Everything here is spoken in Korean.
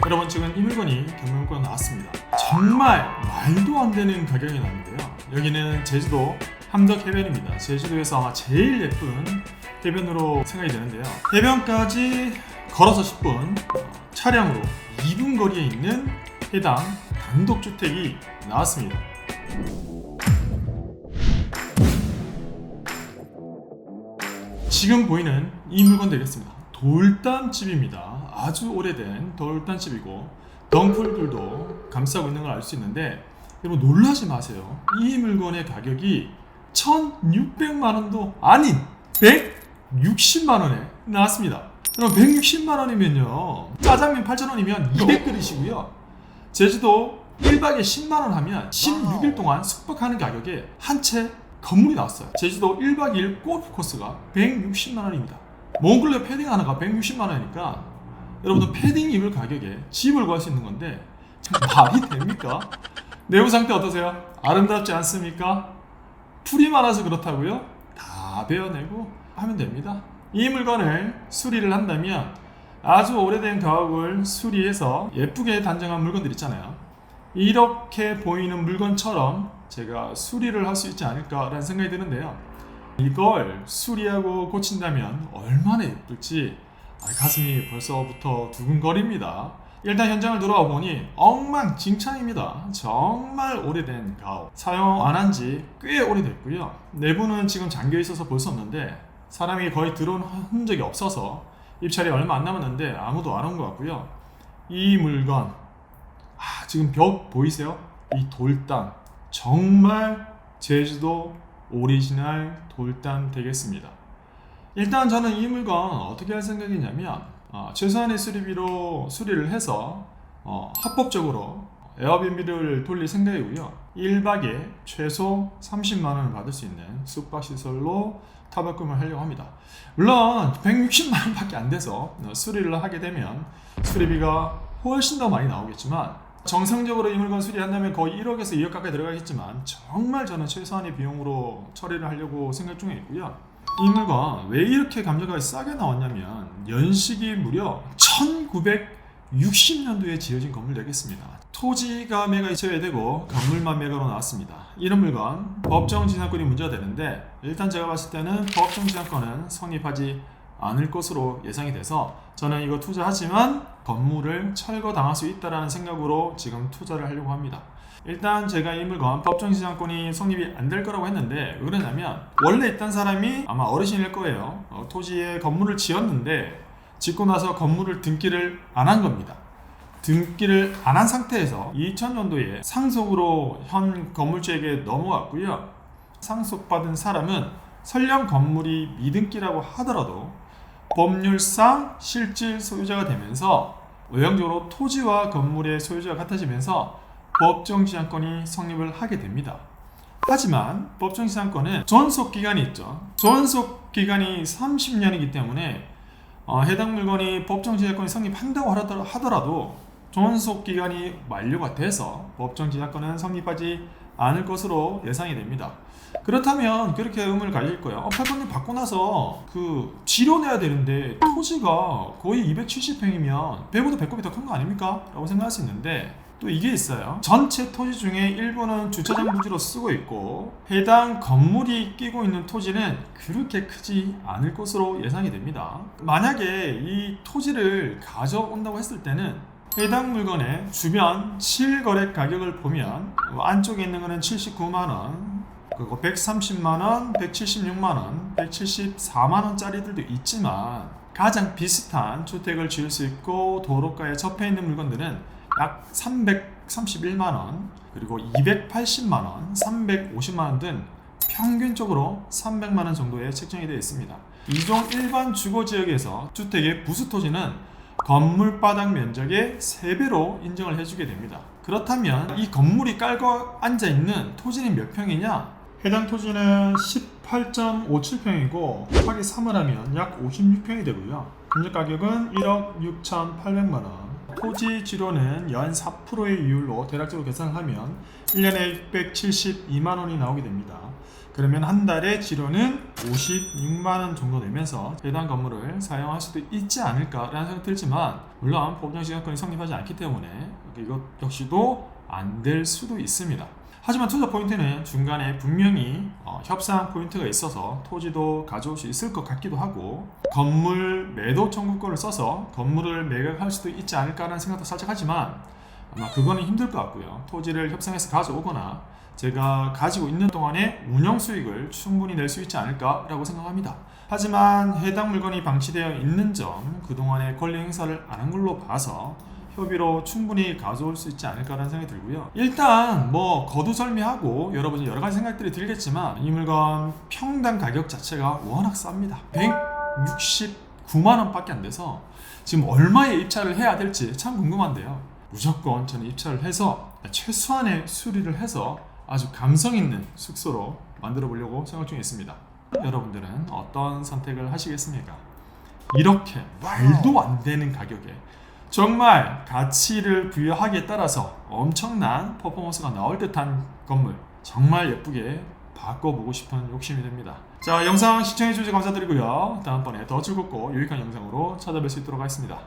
여러분, 지금 이 물건이 경매물건 나왔습니다. 정말 말도 안 되는 가격이 나는데요. 여기는 제주도 함덕 해변입니다. 제주도에서 아마 제일 예쁜 해변으로 생각이 되는데요. 해변까지 걸어서 10분, 차량으로 2분 거리에 있는 해당 단독주택이 나왔습니다. 지금 보이는 이 물건 되겠습니다. 돌담집입니다. 아주 오래된 돌담집이고 덩굴들도 감싸고 있는 걸 알 수 있는데, 여러분 놀라지 마세요. 이 물건의 가격이 1,600만원도 아닌 160만원에 나왔습니다. 그럼 160만원이면요, 짜장면 8,000원이면 200그릇이고요 제주도 1박에 10만원 하면 16일 동안 숙박하는 가격에 한 채 건물이 나왔어요. 제주도 1박 2일 골프 코스가 160만원입니다. 몽글레 패딩 하나가 160만원이니까 여러분들 패딩 입을 가격에 집을 구할 수 있는 건데 말이 됩니까? 내부 상태 어떠세요? 아름답지 않습니까? 풀이 많아서 그렇다고요? 다 베어내고 하면 됩니다. 이 물건을 수리를 한다면 아주 오래된 가옥을 수리해서 예쁘게 단정한 물건들 있잖아요. 이렇게 보이는 물건처럼 제가 수리를 할 수 있지 않을까라는 생각이 드는데요. 이걸 수리하고 고친다면 얼마나 예쁠지 가슴이 벌써부터 두근거립니다. 일단 현장을 들어와 보니 엉망진창입니다. 정말 오래된 가옥, 사용 안 한 지 꽤 오래됐고요. 내부는 지금 잠겨 있어서 볼 수 없는데 사람이 거의 들어온 흔적이 없어서 입찰이 얼마 안 남았는데 아무도 안 온 것 같고요. 이 물건 지금 벽 보이세요? 이 돌담 정말 제주도 오리지널 돌담 되겠습니다. 일단 저는 이 물건 어떻게 할 생각이냐면 최소한의 수리비로 수리를 해서 합법적으로 에어비앤비를 돌릴 생각이고요. 1박에 최소 30만원을 받을 수 있는 숙박시설로 타박금을 하려고 합니다. 물론 160만원밖에 안 돼서 수리를 하게 되면 수리비가 훨씬 더 많이 나오겠지만, 정상적으로 이 물건 수리한다면 거의 1억에서 2억 가까이 들어가겠지만 정말 저는 최소한의 비용으로 처리를 하려고 생각 중에 있고요. 이 물건 왜 이렇게 감정가가 싸게 나왔냐면 연식이 무려 1960년도에 지어진 건물 되겠습니다. 토지가 매가 있어야 되고 건물만 매가로 나왔습니다. 이런 물건 법정지상권이 문제가 되는데, 일단 제가 봤을 때는 법정지상권은 성립하지 않을 것으로 예상이 돼서 저는 이거 투자하지만 건물을 철거당할 수 있다는 생각으로 지금 투자를 하려고 합니다. 일단 제가 이 물건 법정지상권이 성립이 안 될 거라고 했는데, 왜 그러냐면 원래 있던 사람이 아마 어르신일 거예요. 토지에 건물을 지었는데 짓고 나서 건물을 등기를 안 한 겁니다. 등기를 안 한 상태에서 2000년도에 상속으로 현 건물주에게 넘어갔고요. 상속받은 사람은 설령 건물이 미등기라고 하더라도 법률상 실질 소유자가 되면서 외형적으로 토지와 건물의 소유자가 같아지면서 법정지상권이 성립을 하게 됩니다. 하지만 법정지상권은 존속기간이 있죠. 존속기간이 30년이기 때문에 해당 물건이 법정지상권이 성립한다고 하더라도 존속기간이 만료가 돼서 법정지상권은 성립하지 않을 것으로 예상이 됩니다. 그렇다면 그렇게 의문을 가질 거예요. 팔건님 받고 나서 지려내야 되는데 토지가 거의 270평이면 배보다 배꼽이 더 큰 거 아닙니까? 라고 생각할 수 있는데, 또 이게 있어요. 전체 토지 중에 일부는 주차장 부지로 쓰고 있고 해당 건물이 끼고 있는 토지는 그렇게 크지 않을 것으로 예상이 됩니다. 만약에 이 토지를 가져온다고 했을 때는 해당 물건의 주변 실거래 가격을 보면 안쪽에 있는 거는 79만원, 그리고 130만원, 176만원, 174만원짜리들도 있지만 가장 비슷한 주택을 지을 수 있고 도로가에 접해 있는 물건들은 약 331만원, 그리고 280만원, 350만원 등 평균적으로 300만원 정도에 책정이 되어 있습니다. 이종 일반 주거지역에서 주택의 부수토지는 건물 바닥 면적의 3배로 인정을 해주게 됩니다. 그렇다면 이 건물이 깔고 앉아있는 토지는 몇 평이냐? 해당 토지는 18.57평이고 곱하기 3을 하면 약 56평이 되고요. 금액 가격은 1억 6,800만원. 토지 지료는 연 4%의 이율로 대략적으로 계산하면 1년에 672만원이 나오게 됩니다. 그러면 한 달에 지료는 56만 원 정도 내면서 해당 건물을 사용할 수도 있지 않을까라는 생각이 들지만, 물론 법정지상권이 성립하지 않기 때문에 이것 역시도 안 될 수도 있습니다. 하지만 투자 포인트는 중간에 분명히 협상 포인트가 있어서 토지도 가져올 수 있을 것 같기도 하고, 건물 매도 청구권을 써서 건물을 매각할 수도 있지 않을까라는 생각도 살짝 하지만 아마 그거는 힘들 것 같고요. 토지를 협상해서 가져오거나 제가 가지고 있는 동안에 운영 수익을 충분히 낼 수 있지 않을까라고 생각합니다. 하지만 해당 물건이 방치되어 있는 점, 그동안에 권리 행사를 안 한 걸로 봐서 협의로 충분히 가져올 수 있지 않을까라는 생각이 들고요. 일단 뭐 거두절미하고 여러분이 여러 가지 생각들이 들겠지만, 이 물건 평당 가격 자체가 워낙 쌉니다. 169만 원밖에 안 돼서 지금 얼마에 입찰을 해야 될지 참 궁금한데요. 무조건 저는 입찰을 해서 최소한의 수리를 해서 아주 감성 있는 숙소로 만들어 보려고 생각 중에 있습니다. 여러분들은 어떤 선택을 하시겠습니까? 이렇게 말도 안 되는 가격에 정말 가치를 부여하기에 따라서 엄청난 퍼포먼스가 나올 듯한 건물, 정말 예쁘게 바꿔보고 싶은 욕심이 듭니다. 자, 영상 시청해주셔서 감사드리고요. 다음번에 더 즐겁고 유익한 영상으로 찾아뵐 수 있도록 하겠습니다.